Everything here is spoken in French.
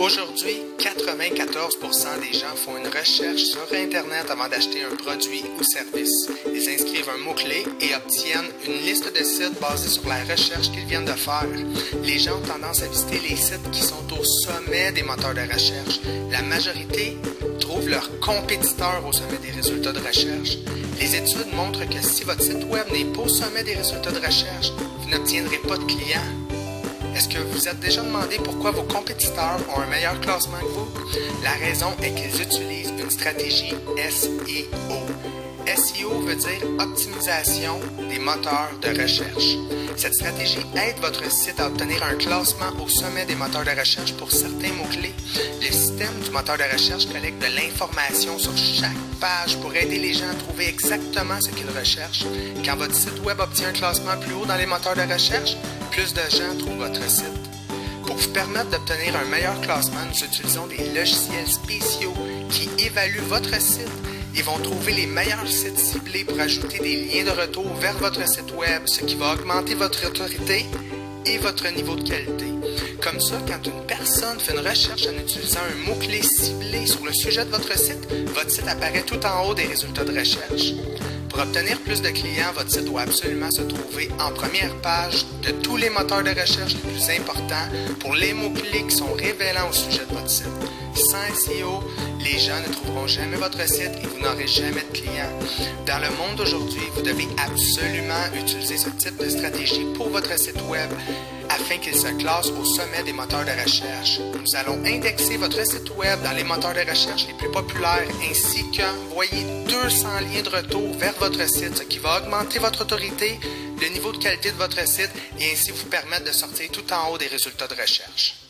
Aujourd'hui, 94% des gens font une recherche sur Internet avant d'acheter un produit ou service. Ils inscrivent un mot-clé et obtiennent une liste de sites basés sur la recherche qu'ils viennent de faire. Les gens ont tendance à visiter les sites qui sont au sommet des moteurs de recherche. La majorité trouvent leurs compétiteurs au sommet des résultats de recherche. Les études montrent que si votre site web n'est pas au sommet des résultats de recherche, vous n'obtiendrez pas de clients. Est-ce que vous vous êtes déjà demandé pourquoi vos compétiteurs ont un meilleur classement que vous? La raison est qu'ils utilisent une stratégie SEO. SEO veut dire optimisation des moteurs de recherche. Cette stratégie aide votre site à obtenir un classement au sommet des moteurs de recherche pour certains mots-clés. Le système du moteur de recherche collecte de l'information sur chaque page pour aider les gens à trouver exactement ce qu'ils recherchent. Quand votre site web obtient un classement plus haut dans les moteurs de recherche, plus de gens trouvent votre site. Pour vous permettre d'obtenir un meilleur classement, nous utilisons des logiciels spéciaux qui évaluent votre site. Ils vont trouver les meilleurs sites ciblés pour ajouter des liens de retour vers votre site web, ce qui va augmenter votre autorité et votre niveau de qualité. Comme ça, quand une personne fait une recherche en utilisant un mot-clé ciblé sur le sujet de votre site apparaît tout en haut des résultats de recherche. Pour obtenir plus de clients, votre site doit absolument se trouver en première page de tous les moteurs de recherche les plus importants pour les mots-clés qui sont révélants au sujet de votre site. Sans SEO, les gens ne trouveront jamais votre site et vous n'aurez jamais de clients. Dans le monde d'aujourd'hui, vous devez absolument utiliser ce type de stratégie pour votre site web afin qu'il se classe au sommet des moteurs de recherche. Nous allons indexer votre site web dans les moteurs de recherche les plus populaires ainsi qu'envoyer 200 liens de retour vers votre site, ce qui va augmenter votre autorité, le niveau de qualité de votre site et ainsi vous permettre de sortir tout en haut des résultats de recherche.